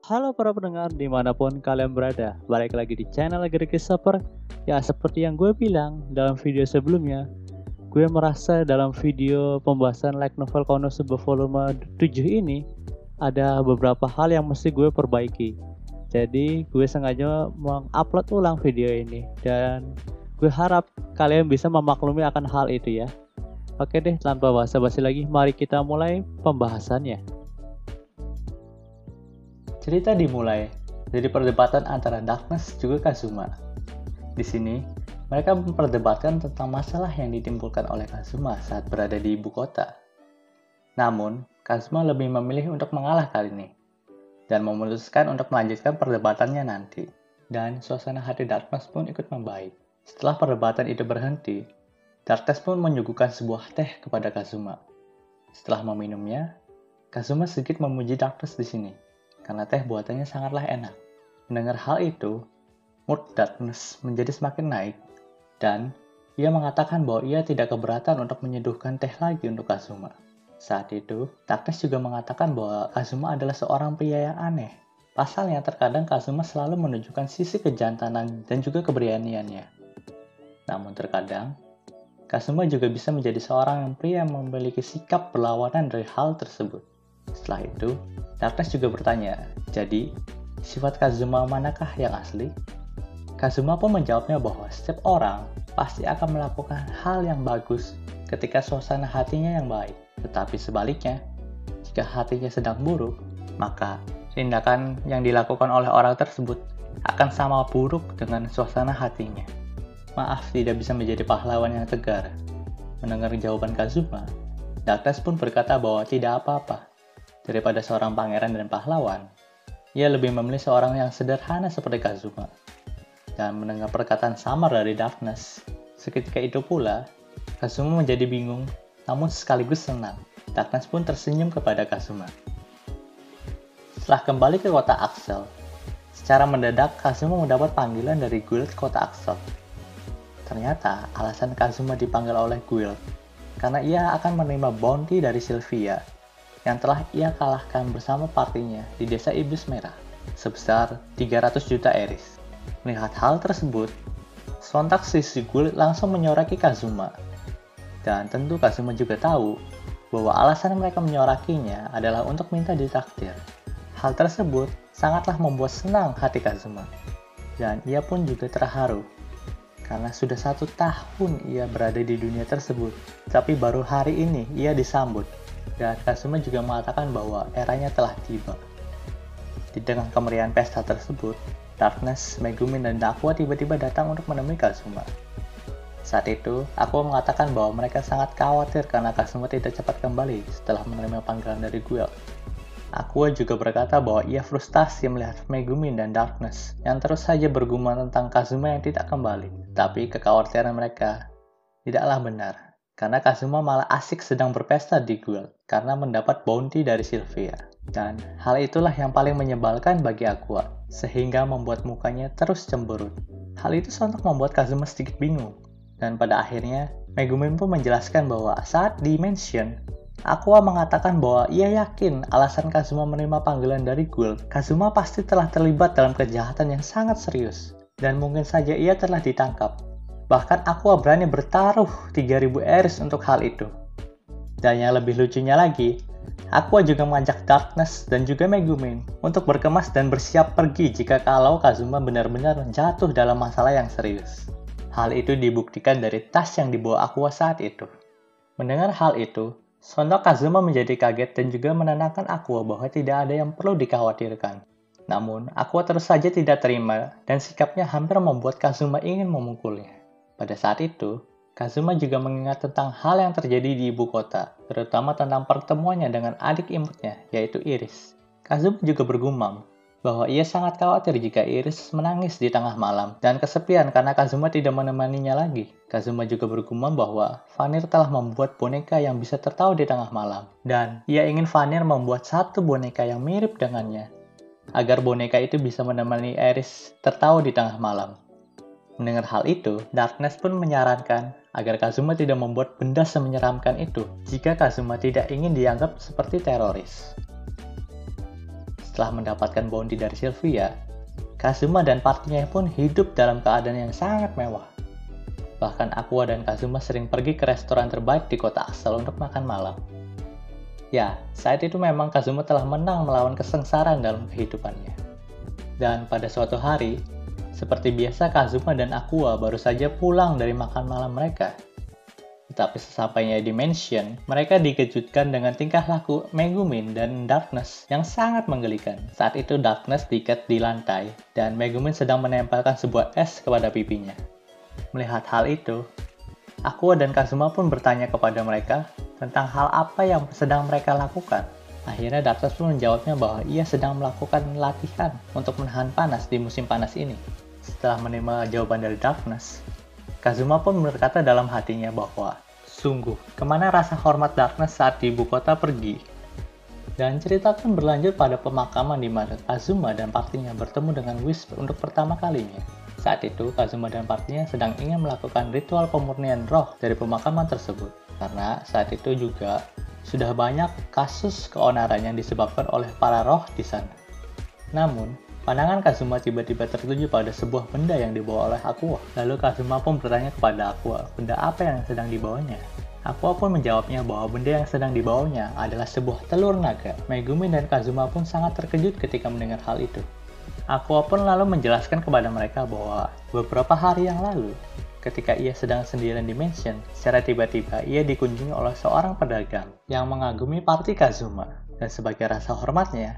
Halo para pendengar dimanapun kalian berada, balik lagi di channel Gregisoper. Ya seperti yang gue bilang dalam video sebelumnya, gue merasa dalam video pembahasan light novel Konosuba volume 7 ini ada beberapa hal yang mesti gue perbaiki. Jadi gue sengaja mengupload ulang video ini dan gue harap kalian bisa memaklumi akan hal itu ya. Oke deh, tanpa basa-basi lagi, mari kita mulai pembahasannya. Cerita dimulai dari perdebatan antara Darkness juga Kazuma. Di sini, mereka memperdebatkan tentang masalah yang ditimbulkan oleh Kazuma saat berada di ibu kota. Namun, Kazuma lebih memilih untuk mengalah kali ini, dan memutuskan untuk melanjutkan perdebatannya nanti. Dan suasana hati Darkness pun ikut membaik. Setelah perdebatan itu berhenti, Darkness pun menyuguhkan sebuah teh kepada Kazuma. Setelah meminumnya, Kazuma sedikit memuji Darkness di sini, karena teh buatannya sangatlah enak. Mendengar hal itu, mood Darkness menjadi semakin naik, dan ia mengatakan bahwa ia tidak keberatan untuk menyeduhkan teh lagi untuk Kazuma. Saat itu, Darkness juga mengatakan bahwa Kazuma adalah seorang pria yang aneh. Pasalnya, terkadang Kazuma selalu menunjukkan sisi kejantanan dan juga keberaniannya. Namun terkadang, Kazuma juga bisa menjadi seorang pria yang memiliki sikap berlawanan dari hal tersebut. Setelah itu, Darkness juga bertanya, jadi sifat Kazuma manakah yang asli? Kazuma pun menjawabnya bahwa setiap orang pasti akan melakukan hal yang bagus ketika suasana hatinya yang baik. Tetapi sebaliknya, jika hatinya sedang buruk, maka tindakan yang dilakukan oleh orang tersebut akan sama buruk dengan suasana hatinya. Maaf tidak bisa menjadi pahlawan yang tegar. Mendengar jawaban Kazuma, Darkness pun berkata bahwa tidak apa-apa. Daripada seorang pangeran dan pahlawan, ia lebih memilih seorang yang sederhana seperti Kazuma. Dan mendengar perkataan samar dari Darkness, seketika itu pula, Kazuma menjadi bingung, namun sekaligus senang. Darkness pun tersenyum kepada Kazuma. Setelah kembali ke kota Axel, secara mendadak Kazuma mendapat panggilan dari guild kota Axel. Ternyata alasan Kazuma dipanggil oleh guild karena ia akan menerima bounty dari Sylvia yang telah ia kalahkan bersama partinya di desa Iblis Merah sebesar 300 juta eris. Melihat hal tersebut, sontak si guild langsung menyoraki Kazuma. Dan tentu Kazuma juga tahu bahwa alasan mereka menyorakinya adalah untuk minta ditraktir. Hal tersebut sangatlah membuat senang hati Kazuma. Dan ia pun juga terharu karena sudah 1 tahun ia berada di dunia tersebut, tapi baru hari ini ia disambut. Dan Kazuma juga mengatakan bahwa eranya telah tiba. Di tengah kemeriahan pesta tersebut, Darkness, Megumin, dan Aqua tiba-tiba datang untuk menemui Kazuma. Saat itu, Aqua mengatakan bahwa mereka sangat khawatir karena Kazuma tidak cepat kembali setelah menerima panggilan dari guild. Aqua juga berkata bahwa ia frustasi melihat Megumin dan Darkness yang terus saja bergumam tentang Kazuma yang tidak kembali. Tapi kekhawatiran mereka tidaklah benar, karena Kazuma malah asik sedang berpesta di guild karena mendapat bounty dari Sylvia. Dan hal itulah yang paling menyebalkan bagi Aqua, sehingga membuat mukanya terus cemberut. Hal itu sontak membuat Kazuma sedikit bingung. Dan pada akhirnya, Megumin pun menjelaskan bahwa saat di Mansion, Aqua mengatakan bahwa ia yakin alasan Kazuma menerima panggilan dari guild, Kazuma pasti telah terlibat dalam kejahatan yang sangat serius. Dan mungkin saja ia telah ditangkap. Bahkan Aqua berani bertaruh 3000 eris untuk hal itu. Dan yang lebih lucunya lagi, Aqua juga mengajak Darkness dan juga Megumin untuk berkemas dan bersiap pergi jika kalau Kazuma benar-benar jatuh dalam masalah yang serius. Hal itu dibuktikan dari tas yang dibawa Aqua saat itu. Mendengar hal itu, sontak Kazuma menjadi kaget dan juga menenangkan Aqua bahwa tidak ada yang perlu dikhawatirkan. Namun, Aqua terus saja tidak terima dan sikapnya hampir membuat Kazuma ingin memukulnya. Pada saat itu, Kazuma juga mengingat tentang hal yang terjadi di ibu kota, terutama tentang pertemuannya dengan adik imutnya, yaitu Iris. Kazuma juga bergumam bahwa ia sangat khawatir jika Iris menangis di tengah malam dan kesepian karena Kazuma tidak menemaninya lagi. Kazuma juga bergumam bahwa Vanir telah membuat boneka yang bisa tertawa di tengah malam, dan ia ingin Vanir membuat 1 boneka yang mirip dengannya, agar boneka itu bisa menemani Iris tertawa di tengah malam. Mendengar hal itu, Darkness pun menyarankan agar Kazuma tidak membuat benda semenyeramkan itu jika Kazuma tidak ingin dianggap seperti teroris. setelah mendapatkan bounty dari Sylvia, Kazuma dan partinya pun hidup dalam keadaan yang sangat mewah. Bahkan Aqua dan Kazuma sering pergi ke restoran terbaik di kota Axel untuk makan malam. Ya, saat itu memang Kazuma telah menang melawan kesengsaraan dalam kehidupannya. Dan pada suatu hari, seperti biasa Kazuma dan Aqua baru saja pulang dari makan malam mereka. Tetapi sesampainya di mansion, mereka dikejutkan dengan tingkah laku Megumin dan Darkness yang sangat menggelikan. Saat itu Darkness diikat di lantai, dan Megumin sedang menempelkan sebuah es kepada pipinya. Melihat hal itu, Aqua dan Kazuma pun bertanya kepada mereka tentang hal apa yang sedang mereka lakukan. Akhirnya Darkness pun menjawabnya bahwa ia sedang melakukan latihan untuk menahan panas di musim panas ini. Setelah menerima jawaban dari Darkness, Kazuma pun berkata dalam hatinya bahwa, sungguh, kemana rasa hormat Darkness saat di ibu kota pergi? Dan cerita pun berlanjut pada pemakaman di mana Kazuma dan partinya bertemu dengan Wisp untuk pertama kalinya. Saat itu, Kazuma dan partinya sedang ingin melakukan ritual pemurnian roh dari pemakaman tersebut. Karena saat itu juga sudah banyak kasus keonaran yang disebabkan oleh para roh di sana. Namun, pandangan Kazuma tiba-tiba tertuju pada sebuah benda yang dibawa oleh Aqua. Lalu Kazuma pun bertanya kepada Aqua, benda apa yang sedang dibawanya? Aqua pun menjawabnya bahwa benda yang sedang dibawanya adalah sebuah telur naga. Megumin dan Kazuma pun sangat terkejut ketika mendengar hal itu. Aqua pun lalu menjelaskan kepada mereka bahwa beberapa hari yang lalu, ketika ia sedang sendirian di mansion, secara tiba-tiba ia dikunjungi oleh seorang pedagang yang mengagumi party Kazuma. Dan sebagai rasa hormatnya,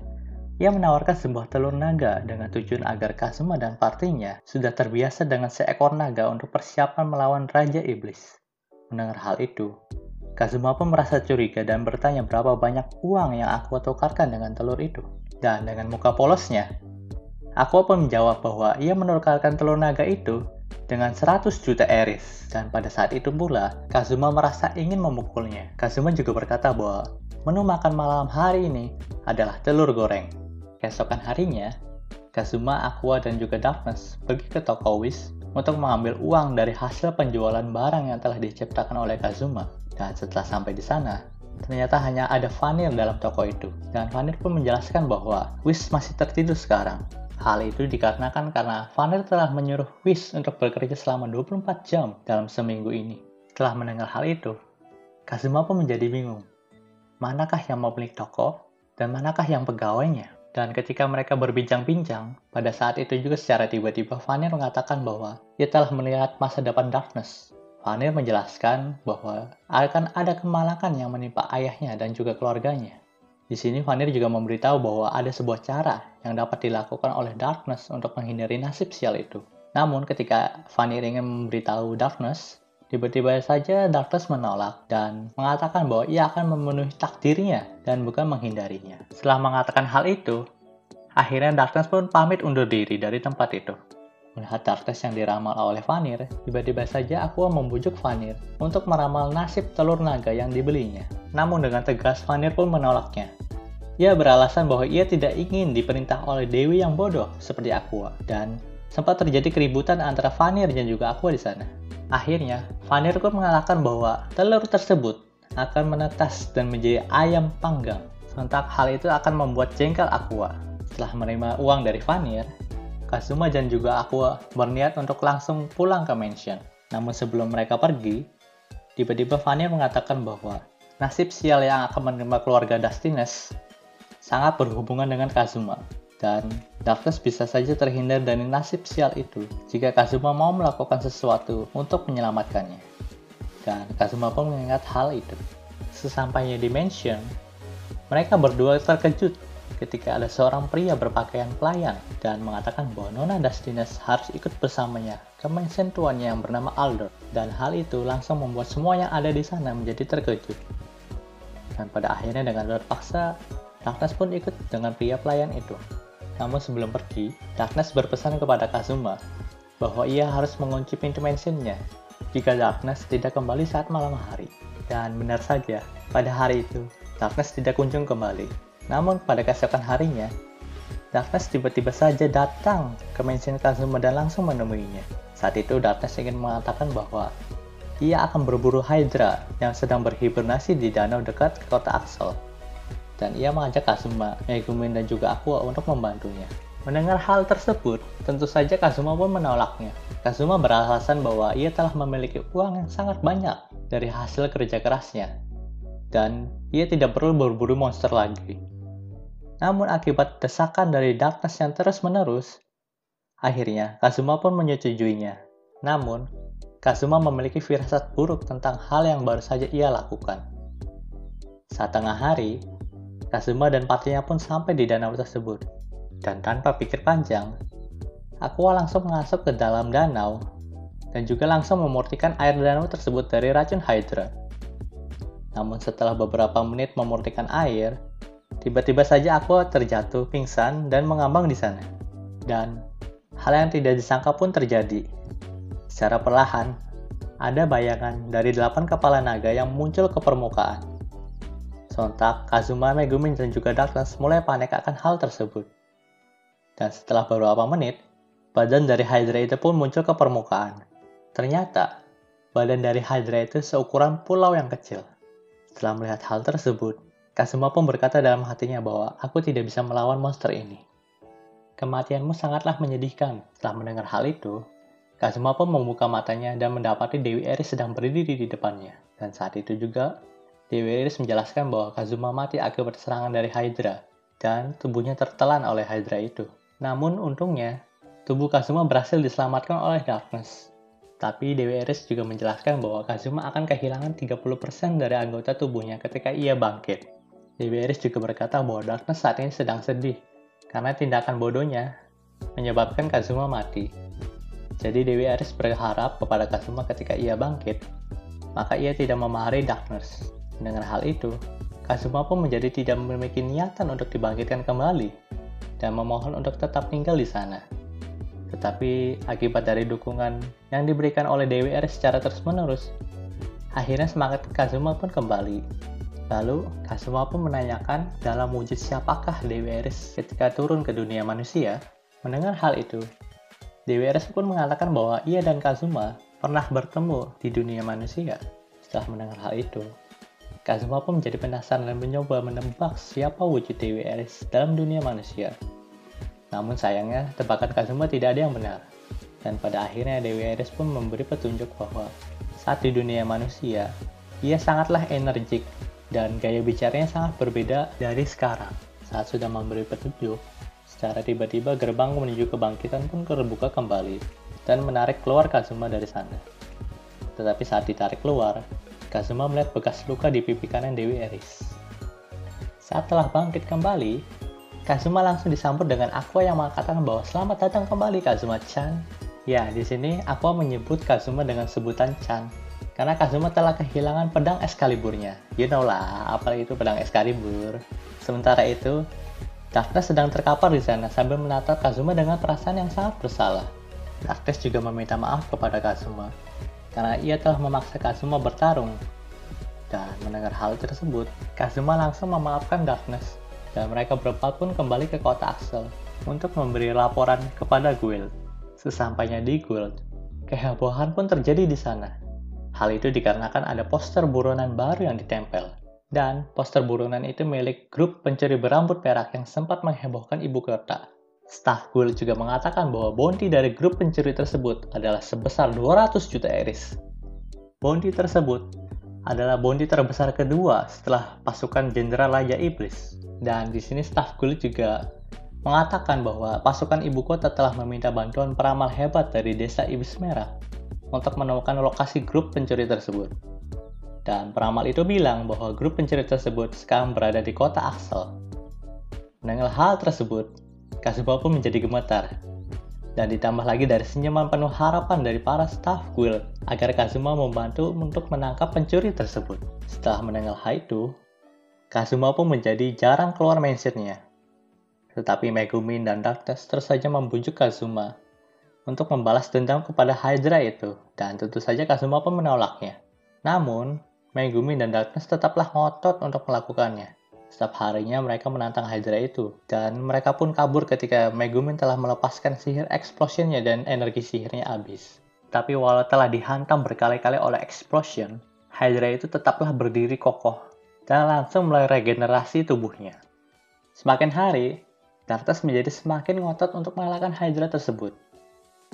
ia menawarkan sebuah telur naga dengan tujuan agar Kazuma dan partinya sudah terbiasa dengan seekor naga untuk persiapan melawan Raja Iblis. Mendengar hal itu, Kazuma pun merasa curiga dan bertanya berapa banyak uang yang Aqua tukarkan dengan telur itu. Dan dengan muka polosnya, Aqua pun menjawab bahwa ia menukarkan telur naga itu dengan 100 juta eris. Dan pada saat itu pula, Kazuma merasa ingin memukulnya. Kazuma juga berkata bahwa menu makan malam hari ini adalah telur goreng. Keesokan harinya, Kazuma, Aqua, dan juga Darkness pergi ke toko Wish untuk mengambil uang dari hasil penjualan barang yang telah diciptakan oleh Kazuma. Dan setelah sampai di sana, ternyata hanya ada Vanir dalam toko itu. Dan Vanir pun menjelaskan bahwa Wish masih tertidur sekarang. Hal itu dikarenakan karena Vanir telah menyuruh Wish untuk bekerja selama 24 jam dalam seminggu ini. Setelah mendengar hal itu, Kazuma pun menjadi bingung. Manakah yang pemilik toko dan manakah yang pegawainya? Dan ketika mereka berbincang-bincang, pada saat itu juga secara tiba-tiba Vanir mengatakan bahwa ia telah melihat masa depan Darkness. Vanir menjelaskan bahwa akan ada kemalakan yang menimpa ayahnya dan juga keluarganya. Di sini Vanir juga memberitahu bahwa ada sebuah cara yang dapat dilakukan oleh Darkness untuk menghindari nasib sial itu. Namun ketika Vanir ingin memberitahu Darkness, tiba-tiba saja Darkness menolak dan mengatakan bahwa ia akan memenuhi takdirnya dan bukan menghindarinya. Setelah mengatakan hal itu, akhirnya Darkness pun pamit undur diri dari tempat itu. Melihat Darkness yang diramal oleh Vanir, tiba-tiba saja Aqua membujuk Vanir untuk meramal nasib telur naga yang dibelinya. Namun dengan tegas Vanir pun menolaknya. Ia beralasan bahwa ia tidak ingin diperintah oleh Dewi yang bodoh seperti Aqua, dan sempat terjadi keributan antara Vanir dan juga Aqua di sana. Akhirnya, Vanir pun mengatakan bahwa telur tersebut akan menetas dan menjadi ayam panggang. Sontak hal itu akan membuat jengkel Aqua. Setelah menerima uang dari Vanir, Kazuma dan juga Aqua berniat untuk langsung pulang ke mansion. Namun sebelum mereka pergi, tiba-tiba Vanir mengatakan bahwa nasib sial yang akan menerima keluarga Dustiness sangat berhubungan dengan Kazuma. Dan Darkness bisa saja terhindar dari nasib sial itu jika Kazuma mau melakukan sesuatu untuk menyelamatkannya. Dan Kazuma pun mengingat hal itu. Sesampainya di mansion, mereka berdua terkejut ketika ada seorang pria berpakaian pelayan dan mengatakan bahwa Nona Dustiness harus ikut bersamanya ke mansion tuannya yang bernama Alder. Dan hal itu langsung membuat semua yang ada di sana menjadi terkejut. Dan pada akhirnya dengan terpaksa, Darkness pun ikut dengan pria pelayan itu. Namun sebelum pergi, Darkness berpesan kepada Kazuma bahwa ia harus mengunci pintu mansionnya jika Darkness tidak kembali saat malam hari. Dan benar saja, pada hari itu, Darkness tidak kunjung kembali. Namun pada keesokan harinya, Darkness tiba-tiba saja datang ke mansion Kazuma dan langsung menemuinya. Saat itu Darkness ingin mengatakan bahwa ia akan berburu Hydra yang sedang berhibernasi di danau dekat kota Axel. dan ia mengajak Kazuma, Megumin, dan juga Aqua untuk membantunya. Mendengar hal tersebut, tentu saja Kazuma pun menolaknya. Kazuma beralasan bahwa ia telah memiliki uang yang sangat banyak dari hasil kerja kerasnya, dan ia tidak perlu berburu monster lagi. Namun akibat desakan dari Darkness yang terus-menerus, akhirnya Kazuma pun menyetujuinya. Namun, Kazuma memiliki firasat buruk tentang hal yang baru saja ia lakukan. Saat tengah hari, Kazuma dan partinya pun sampai di danau tersebut. Dan tanpa pikir panjang, Aqua langsung masuk ke dalam danau dan juga langsung memurtikan air danau tersebut dari racun Hydra. Namun setelah beberapa menit memurtikan air, tiba-tiba saja Aqua terjatuh pingsan dan mengambang di sana. Dan hal yang tidak disangka pun terjadi. Secara perlahan, ada bayangan dari 8 kepala naga yang muncul ke permukaan. Sontak, Kazuma, Megumin, dan juga Darkness mulai panik akan hal tersebut. Dan setelah beberapa menit, badan dari Hydra itu pun muncul ke permukaan. Ternyata, badan dari Hydra itu seukuran pulau yang kecil. Setelah melihat hal tersebut, Kazuma pun berkata dalam hatinya bahwa aku tidak bisa melawan monster ini. Kematianmu sangatlah menyedihkan. Setelah mendengar hal itu, Kazuma pun membuka matanya dan mendapati Dewi Eris sedang berdiri di depannya. Dan saat itu juga, Dewi Eris menjelaskan bahwa Kazuma mati akibat serangan dari Hydra, dan tubuhnya tertelan oleh Hydra itu. Namun untungnya, tubuh Kazuma berhasil diselamatkan oleh Darkness. Tapi Dewi Eris juga menjelaskan bahwa Kazuma akan kehilangan 30% dari anggota tubuhnya ketika ia bangkit. Dewi Eris juga berkata bahwa Darkness saat ini sedang sedih, karena tindakan bodohnya menyebabkan Kazuma mati. Jadi Dewi Eris berharap kepada Kazuma ketika ia bangkit, maka ia tidak memarahi Darkness. Dengan hal itu, Kazuma pun menjadi tidak memiliki niatan untuk dibangkitkan kembali, dan memohon untuk tetap tinggal di sana. Tetapi akibat dari dukungan yang diberikan oleh Dewi Eris secara terus-menerus, akhirnya semangat Kazuma pun kembali. Lalu, Kazuma pun menanyakan dalam wujud siapakah Dewi Eris ketika turun ke dunia manusia. Mendengar hal itu, Dewi Eris pun mengatakan bahwa ia dan Kazuma pernah bertemu di dunia manusia. Setelah mendengar hal itu, Kazuma pun menjadi penasaran dan mencoba menebak siapa wujud Dewi Eris dalam dunia manusia. Namun sayangnya, tebakan Kazuma tidak ada yang benar. Dan pada akhirnya Dewi Eris pun memberi petunjuk bahwa saat di dunia manusia, ia sangatlah energik dan gaya bicaranya sangat berbeda dari sekarang. Saat sudah memberi petunjuk, secara tiba-tiba gerbang menuju kebangkitan pun terbuka kembali dan menarik keluar Kazuma dari sana. Tetapi saat ditarik keluar, Kazuma melihat bekas luka di pipi kanan Dewi Eris. Saat telah bangkit kembali, Kazuma langsung disambut dengan Aqua yang mengatakan bahwa selamat datang kembali Kazuma-chan. Ya, di sini Aqua menyebut Kazuma dengan sebutan Chan, karena Kazuma telah kehilangan pedang Excalibur-nya. You know lah, apa itu pedang Excalibur. Sementara itu, Darkness sedang terkapar di sana sambil menatap Kazuma dengan perasaan yang sangat bersalah. Darkness juga meminta maaf kepada Kazuma, karena ia telah memaksa Kazuma bertarung. Dan mendengar hal tersebut, Kazuma langsung memaafkan Darkness, dan mereka berempat pun kembali ke kota Axel untuk memberi laporan kepada guild. Sesampainya di guild, kehebohan pun terjadi di sana. Hal itu dikarenakan ada poster buronan baru yang ditempel. Dan poster buronan itu milik grup pencuri berambut perak yang sempat menghebohkan ibu kota. Staf guild juga mengatakan bahwa bounty dari grup pencuri tersebut adalah sebesar 200 juta Eris. Bounty tersebut adalah bounty terbesar kedua setelah pasukan Jenderal Raja Iblis. Dan di sini staf guild juga mengatakan bahwa pasukan ibu kota telah meminta bantuan peramal hebat dari desa Iblis Merah untuk menemukan lokasi grup pencuri tersebut. Dan peramal itu bilang bahwa grup pencuri tersebut sekarang berada di kota Axel. Mendengar hal tersebut, Kazuma pun menjadi gemetar. Dan ditambah lagi dari senyuman penuh harapan dari para staf guild agar Kazuma membantu untuk menangkap pencuri tersebut. Setelah mendengar hal itu, Kazuma pun menjadi jarang keluar mansionnya. Tetapi Megumin dan Darkness terus saja membujuk Kazuma untuk membalas dendam kepada Hydra itu, dan tentu saja Kazuma pun menolaknya. Namun, Megumin dan Darkness tetaplah ngotot untuk melakukannya. Setiap harinya mereka menantang Hydra itu, dan mereka pun kabur ketika Megumin telah melepaskan sihir explosionnya dan energi sihirnya habis. Tapi walau telah dihantam berkali-kali oleh explosion, Hydra itu tetaplah berdiri kokoh dan langsung mulai regenerasi tubuhnya. Semakin hari, Darkness menjadi semakin ngotot untuk mengalahkan Hydra tersebut.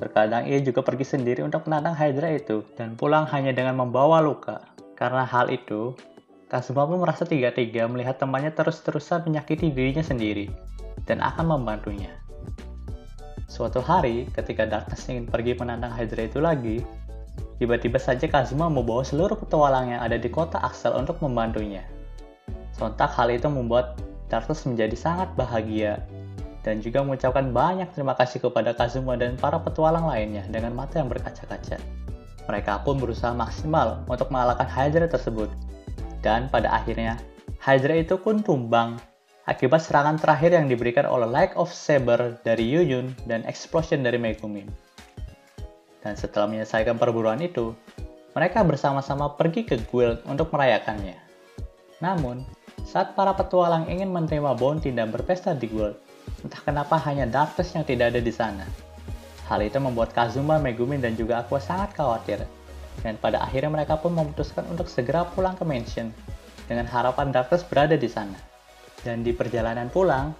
Terkadang ia juga pergi sendiri untuk menantang Hydra itu dan pulang hanya dengan membawa luka. Karena hal itu, Kazuma pun merasa tega-tega melihat temannya terus-terusan menyakiti dirinya sendiri dan akan membantunya. Suatu hari, ketika Darkness ingin pergi menantang Hydra itu lagi, tiba-tiba saja Kazuma membawa seluruh petualang yang ada di kota Axel untuk membantunya. Sontak hal itu membuat Darkness menjadi sangat bahagia dan juga mengucapkan banyak terima kasih kepada Kazuma dan para petualang lainnya dengan mata yang berkaca-kaca. Mereka pun berusaha maksimal untuk mengalahkan Hydra tersebut. Dan pada akhirnya, Hydra itu pun tumbang akibat serangan terakhir yang diberikan oleh Light of Saber dari Yuyun dan Explosion dari Megumin. Dan setelah menyelesaikan perburuan itu, mereka bersama-sama pergi ke guild untuk merayakannya. Namun, saat para petualang ingin menerima bounty dan berpesta di guild, entah kenapa hanya Darkness yang tidak ada di sana. Hal itu membuat Kazuma, Megumin, dan juga Aqua sangat khawatir. Dan pada akhirnya mereka pun memutuskan untuk segera pulang ke mansion dengan harapan Darkness berada di sana. Dan di perjalanan pulang,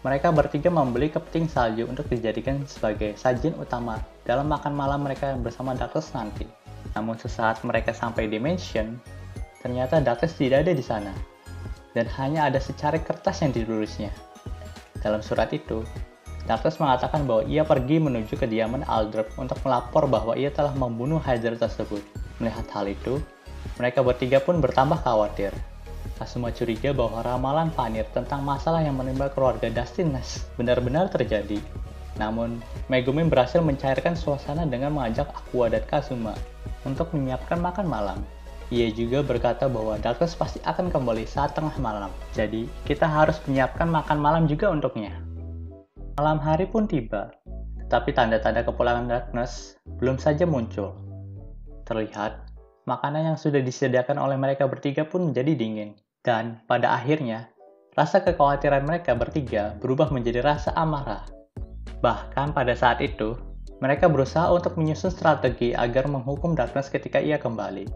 mereka bertiga membeli kepiting salju untuk dijadikan sebagai sajian utama dalam makan malam mereka bersama Darkness nanti. Namun sesaat mereka sampai di mansion, ternyata Darkness tidak ada di sana. Dan hanya ada secarik kertas yang ditulisnya. Dalam surat itu, Darkness mengatakan bahwa ia pergi menuju kediaman Aldrich untuk melapor bahwa ia telah membunuh Hydra tersebut. Melihat hal itu, mereka bertiga pun bertambah khawatir. Kazuma curiga bahwa ramalan Vanir tentang masalah yang menimpa keluarga Dustiness benar-benar terjadi. Namun, Megumin berhasil mencairkan suasana dengan mengajak Aqua dan Kazuma untuk menyiapkan makan malam. Ia juga berkata bahwa Darkness pasti akan kembali saat tengah malam, jadi kita harus menyiapkan makan malam juga untuknya. Malam hari pun tiba, tetapi tanda-tanda kepulangan Darkness belum saja muncul. Terlihat, makanan yang sudah disediakan oleh mereka bertiga pun menjadi dingin, dan pada akhirnya, rasa kekhawatiran mereka bertiga berubah menjadi rasa amarah. Bahkan pada saat itu, mereka berusaha untuk menyusun strategi agar menghukum Darkness ketika ia kembali.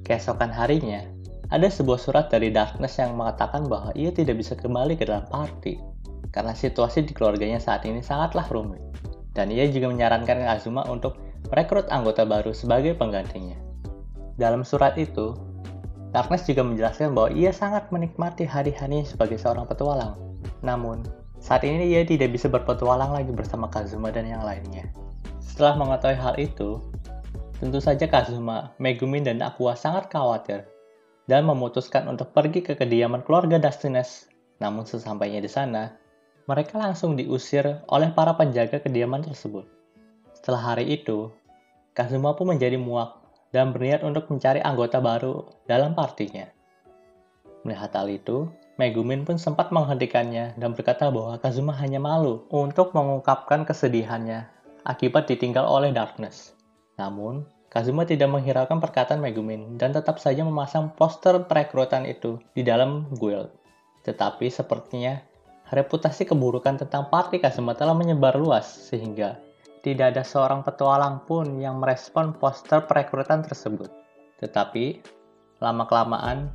Keesokan harinya, ada sebuah surat dari Darkness yang mengatakan bahwa ia tidak bisa kembali ke dalam party karena situasi di keluarganya saat ini sangatlah rumit. Dan ia juga menyarankan Kazuma untuk merekrut anggota baru sebagai penggantinya. Dalam surat itu, Darkness juga menjelaskan bahwa ia sangat menikmati hari-harinya sebagai seorang petualang. Namun, saat ini ia tidak bisa berpetualang lagi bersama Kazuma dan yang lainnya. Setelah mengetahui hal itu, tentu saja Kazuma, Megumin, dan Aqua sangat khawatir dan memutuskan untuk pergi ke kediaman keluarga Dustiness. Namun sesampainya di sana, mereka langsung diusir oleh para penjaga kediaman tersebut. Setelah hari itu, Kazuma pun menjadi muak dan berniat untuk mencari anggota baru dalam partinya. Melihat hal itu, Megumin pun sempat menghentikannya dan berkata bahwa Kazuma hanya malu untuk mengungkapkan kesedihannya akibat ditinggal oleh Darkness. Namun, Kazuma tidak menghiraukan perkataan Megumin dan tetap saja memasang poster perekrutan itu di dalam guild. Tetapi sepertinya reputasi keburukan tentang party Kazuma telah menyebar luas sehingga tidak ada seorang petualang pun yang merespon poster perekrutan tersebut. Tetapi, lama-kelamaan,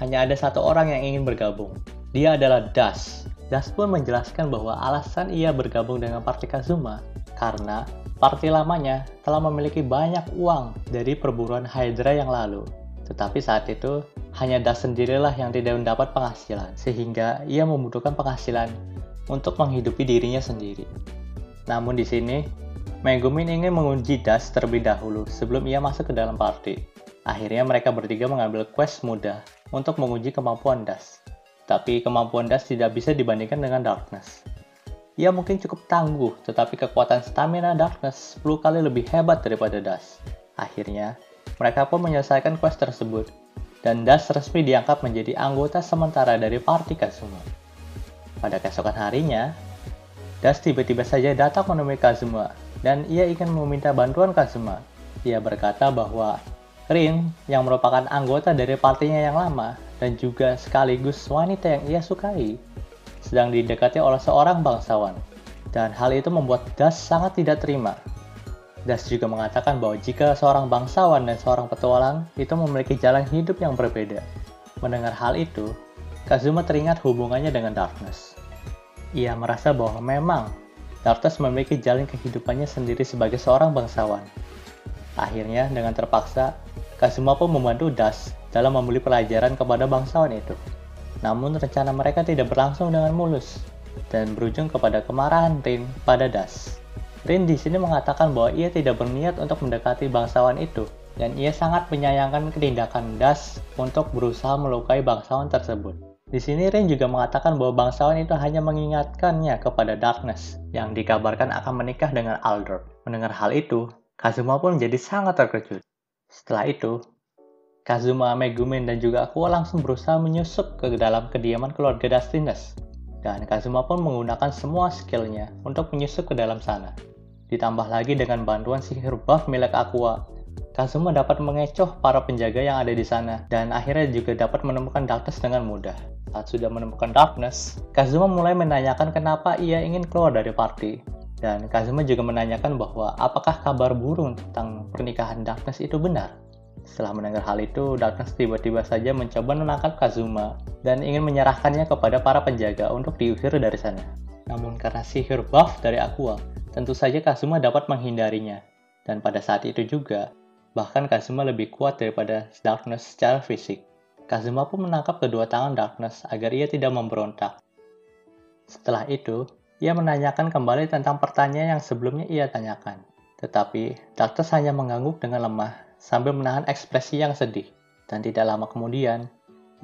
hanya ada satu orang yang ingin bergabung. Dia adalah Das. Das pun menjelaskan bahwa alasan ia bergabung dengan party Kazuma karena party lamanya telah memiliki banyak uang dari perburuan Hydra yang lalu. Tetapi saat itu, hanya Das sendirilah yang tidak mendapat penghasilan, sehingga ia membutuhkan penghasilan untuk menghidupi dirinya sendiri. Namun di sini, Megumin ingin menguji Das terlebih dahulu sebelum ia masuk ke dalam party. Akhirnya mereka bertiga mengambil quest mudah untuk menguji kemampuan Das. Tapi kemampuan Das tidak bisa dibandingkan dengan Darkness. Ia mungkin cukup tangguh, tetapi kekuatan stamina Darkness 10 kali lebih hebat daripada Das. Akhirnya, mereka pun menyelesaikan quest tersebut, dan Das resmi diangkat menjadi anggota sementara dari party Kazuma. Pada keesokan harinya, Das tiba-tiba saja datang menemui Kazuma, dan ia ingin meminta bantuan Kazuma. Ia berkata bahwa Rin, yang merupakan anggota dari partinya yang lama, dan juga sekaligus wanita yang ia sukai, sedang didekati oleh seorang bangsawan, dan hal itu membuat Das sangat tidak terima. Das juga mengatakan bahwa jika seorang bangsawan dan seorang petualang itu memiliki jalan hidup yang berbeda, Mendengar hal itu, Kazuma teringat hubungannya dengan Darkness. Ia merasa bahwa memang Darkness memiliki jalan kehidupannya sendiri sebagai seorang bangsawan. Akhirnya, dengan terpaksa, Kazuma pun membantu Dash dalam memberi pelajaran kepada bangsawan itu. Namun, rencana mereka tidak berlangsung dengan mulus dan berujung kepada kemarahan Rin pada Dash. Rin di sini mengatakan bahwa ia tidak berniat untuk mendekati bangsawan itu, dan ia sangat menyayangkan tindakan Dash untuk berusaha melukai bangsawan tersebut. Di sini Rin juga mengatakan bahwa bangsawan itu hanya mengingatkannya kepada Darkness, yang dikabarkan akan menikah dengan Alder. Mendengar hal itu, Kazuma pun menjadi sangat terkejut. Setelah itu, Kazuma, Megumin, dan juga Aqua langsung berusaha menyusup ke dalam kediaman keluarga Dustiness. Dan Kazuma pun menggunakan semua skillnya untuk menyusup ke dalam sana. Ditambah lagi dengan bantuan sihir buff milik Aqua, Kazuma dapat mengecoh para penjaga yang ada di sana, dan akhirnya juga dapat menemukan Darkness dengan mudah. Saat sudah menemukan Darkness, Kazuma mulai menanyakan kenapa ia ingin keluar dari party. Dan Kazuma juga menanyakan bahwa apakah kabar burung tentang pernikahan Darkness itu benar. Setelah mendengar hal itu, Darkness tiba-tiba saja mencoba menangkap Kazuma dan ingin menyerahkannya kepada para penjaga untuk diusir dari sana. Namun karena sihir buff dari Aqua, tentu saja Kazuma dapat menghindarinya. Dan pada saat itu juga, bahkan Kazuma lebih kuat daripada Darkness secara fisik. Kazuma pun menangkap kedua tangan Darkness agar ia tidak memberontak. Setelah itu, ia menanyakan kembali tentang pertanyaan yang sebelumnya ia tanyakan. Tetapi, Darkness hanya mengangguk dengan lemah sambil menahan ekspresi yang sedih. Dan tidak lama kemudian,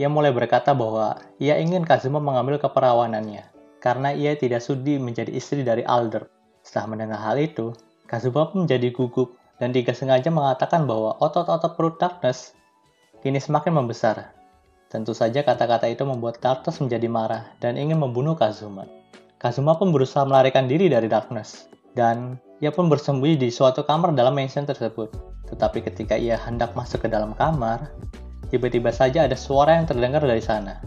ia mulai berkata bahwa ia ingin Kazuma mengambil keperawanannya, karena ia tidak sudi menjadi istri dari Alder. Setelah mendengar hal itu, Kazuma pun menjadi gugup dan tidak sengaja mengatakan bahwa otot-otot perut Darkness kini semakin membesar. Tentu saja kata-kata itu membuat Darkness menjadi marah dan ingin membunuh Kazuma. Kazuma pun berusaha melarikan diri dari Darkness, dan ia pun bersembunyi di suatu kamar dalam mansion tersebut. Tetapi ketika ia hendak masuk ke dalam kamar, tiba-tiba saja ada suara yang terdengar dari sana.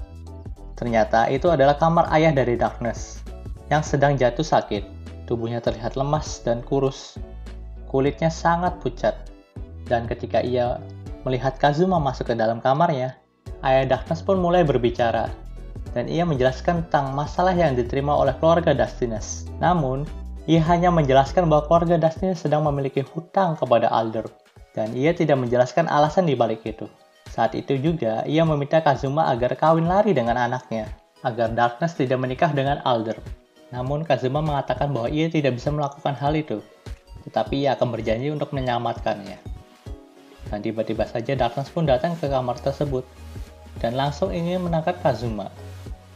Ternyata itu adalah kamar ayah dari Darkness, yang sedang jatuh sakit. Tubuhnya terlihat lemas dan kurus. Kulitnya sangat pucat. Dan ketika ia melihat Kazuma masuk ke dalam kamarnya, ayah Darkness pun mulai berbicara. Dan ia menjelaskan tentang masalah yang diterima oleh keluarga Dustiness. Namun, ia hanya menjelaskan bahwa keluarga Dustiness sedang memiliki hutang kepada Alder. Dan ia tidak menjelaskan alasan di balik itu. Saat itu juga, ia meminta Kazuma agar kawin lari dengan anaknya, agar Darkness tidak menikah dengan Alder. Namun, Kazuma mengatakan bahwa ia tidak bisa melakukan hal itu, tetapi ia akan berjanji untuk menyelamatkannya. Dan tiba-tiba saja Darkness pun datang ke kamar tersebut, dan langsung ingin menangkap Kazuma.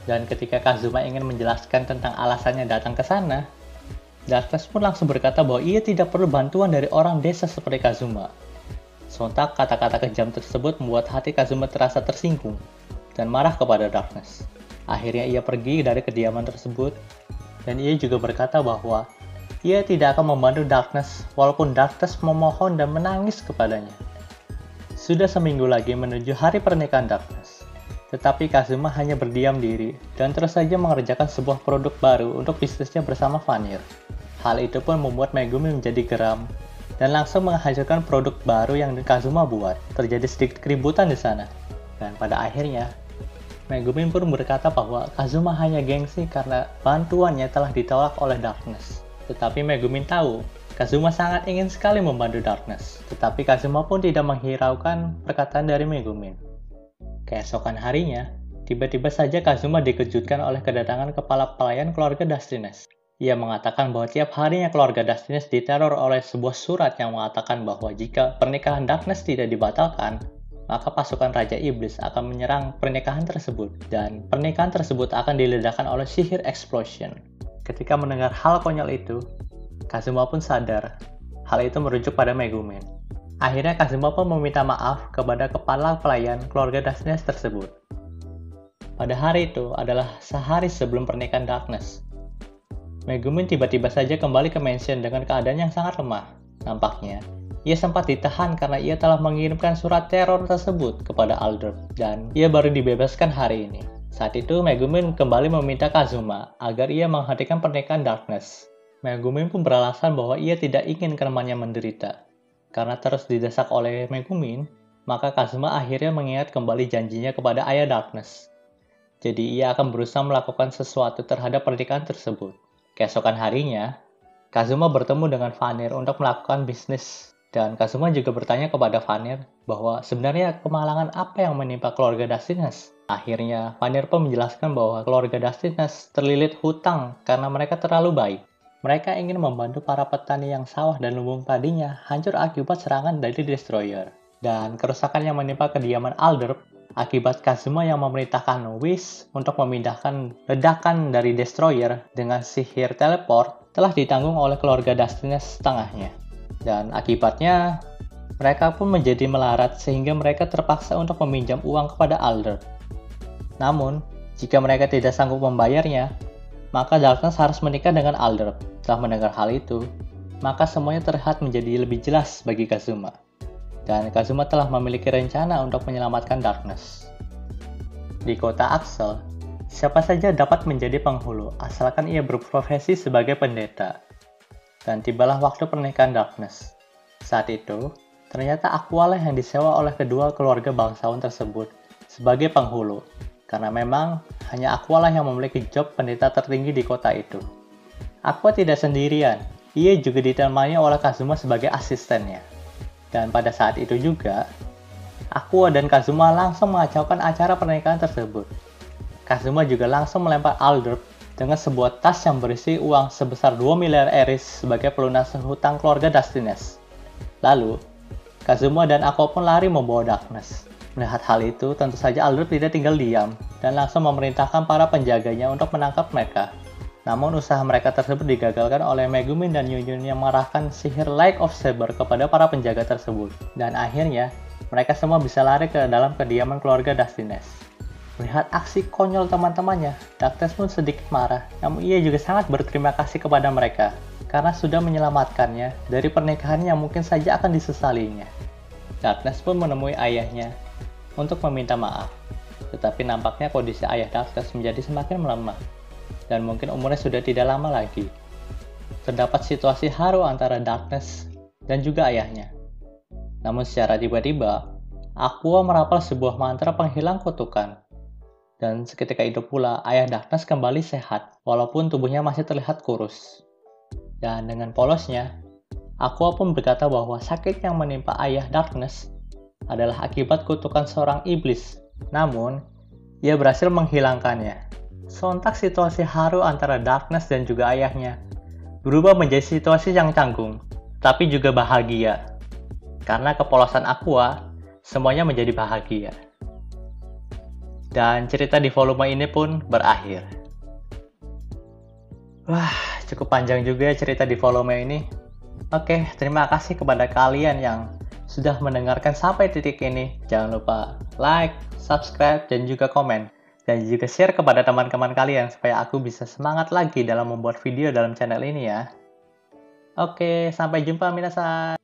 Dan ketika Kazuma ingin menjelaskan tentang alasannya datang ke sana, Darkness pun langsung berkata bahwa ia tidak perlu bantuan dari orang desa seperti Kazuma. Sontak kata-kata kejam tersebut membuat hati Kazuma terasa tersinggung dan marah kepada Darkness. Akhirnya ia pergi dari kediaman tersebut, dan ia juga berkata bahwa ia tidak akan membantu Darkness walaupun Darkness memohon dan menangis kepadanya. Sudah seminggu lagi menuju hari pernikahan Darkness. Tetapi Kazuma hanya berdiam diri dan terus saja mengerjakan sebuah produk baru untuk bisnisnya bersama Vanir. Hal itu pun membuat Megumi menjadi geram dan langsung menghasilkan produk baru yang Kazuma buat. Terjadi sedikit keributan di sana. Dan pada akhirnya, Megumi pun berkata bahwa Kazuma hanya gengsi karena bantuannya telah ditolak oleh Darkness. Tetapi Megumi tahu, Kazuma sangat ingin sekali membantu Darkness. Tetapi Kazuma pun tidak menghiraukan perkataan dari Megumi. Keesokan harinya, tiba-tiba saja Kazuma dikejutkan oleh kedatangan kepala pelayan keluarga Dustiness. Ia mengatakan bahwa tiap harinya keluarga Dustiness diteror oleh sebuah surat yang mengatakan bahwa jika pernikahan Darkness tidak dibatalkan, maka pasukan Raja Iblis akan menyerang pernikahan tersebut, dan pernikahan tersebut akan diledakkan oleh sihir explosion. Ketika mendengar hal konyol itu, Kazuma pun sadar. Hal itu merujuk pada Megumin. Akhirnya Kazuma pun meminta maaf kepada kepala pelayan keluarga Dustiness tersebut. Pada hari itu adalah sehari sebelum pernikahan Darkness. Megumin tiba-tiba saja kembali ke mansion dengan keadaan yang sangat lemah. Nampaknya, ia sempat ditahan karena ia telah mengirimkan surat teror tersebut kepada Alder, dan ia baru dibebaskan hari ini. Saat itu, Megumin kembali meminta Kazuma agar ia menghentikan pernikahan Darkness. Megumin pun beralasan bahwa ia tidak ingin temannya menderita. Karena terus didesak oleh Megumin, maka Kazuma akhirnya mengingat kembali janjinya kepada Ayah Darkness. Jadi ia akan berusaha melakukan sesuatu terhadap pernikahan tersebut. Keesokan harinya, Kazuma bertemu dengan Vanir untuk melakukan bisnis. Dan Kazuma juga bertanya kepada Vanir bahwa sebenarnya kemalangan apa yang menimpa keluarga Dustinus. Akhirnya, Vanir pun menjelaskan bahwa keluarga Dustinus terlilit hutang karena mereka terlalu baik. Mereka ingin membantu para petani yang sawah dan lumbung padinya hancur akibat serangan dari Destroyer. Dan kerusakan yang menimpa kediaman Alderp akibat Kazuma yang memerintahkan Whis untuk memindahkan ledakan dari Destroyer dengan sihir teleport telah ditanggung oleh keluarga Dustinus setengahnya. Dan akibatnya, mereka pun menjadi melarat sehingga mereka terpaksa untuk meminjam uang kepada Alderp. Namun, jika mereka tidak sanggup membayarnya, maka Darkness harus menikah dengan Alderp. Setelah mendengar hal itu, maka semuanya terlihat menjadi lebih jelas bagi Kazuma. Dan Kazuma telah memiliki rencana untuk menyelamatkan Darkness. Di kota Axel, siapa saja dapat menjadi penghulu asalkan ia berprofesi sebagai pendeta. Dan tibalah waktu pernikahan Darkness. Saat itu, ternyata Aqua lah yang disewa oleh kedua keluarga bangsawan tersebut sebagai penghulu. Karena memang hanya Aqua lah yang memiliki job pendeta tertinggi di kota itu. Aqua tidak sendirian, ia juga ditemani oleh Kazuma sebagai asistennya. Dan pada saat itu juga, Aqua dan Kazuma langsung mengacaukan acara pernikahan tersebut. Kazuma juga langsung melempar Alderp dengan sebuah tas yang berisi uang sebesar 2 miliar eris sebagai pelunasan hutang keluarga Dustinus. Lalu, Kazuma dan Aqua pun lari membawa Darkness. Melihat hal itu, tentu saja Alderp tidak tinggal diam dan langsung memerintahkan para penjaganya untuk menangkap mereka. Namun usaha mereka tersebut digagalkan oleh Megumin dan Yunyun yang mengarahkan sihir Light of Saber kepada para penjaga tersebut. Dan akhirnya, mereka semua bisa lari ke dalam kediaman keluarga Dustinus. Melihat aksi konyol teman-temannya, Darkness pun sedikit marah, namun ia juga sangat berterima kasih kepada mereka karena sudah menyelamatkannya dari pernikahan yang mungkin saja akan disesalinya. Darkness pun menemui ayahnya untuk meminta maaf, tetapi nampaknya kondisi ayah Darkness menjadi semakin melemah, dan mungkin umurnya sudah tidak lama lagi. Terdapat situasi haru antara Darkness dan juga ayahnya. Namun secara tiba-tiba, Aqua merapal sebuah mantra penghilang kutukan. Dan seketika itu pula, ayah Darkness kembali sehat, walaupun tubuhnya masih terlihat kurus. Dan dengan polosnya, Aqua pun berkata bahwa sakit yang menimpa ayah Darkness adalah akibat kutukan seorang iblis. Namun, ia berhasil menghilangkannya. Sontak situasi haru antara Darkness dan juga ayahnya berubah menjadi situasi yang canggung, tapi juga bahagia. Karena kepolosan Aqua, semuanya menjadi bahagia. Dan cerita di volume ini pun berakhir. Wah, cukup panjang juga cerita di volume ini. Oke, terima kasih kepada kalian yang sudah mendengarkan sampai titik ini. Jangan lupa like, subscribe, dan juga komen. Dan juga share kepada teman-teman kalian supaya aku bisa semangat lagi dalam membuat video dalam channel ini ya. Oke, sampai jumpa minasan.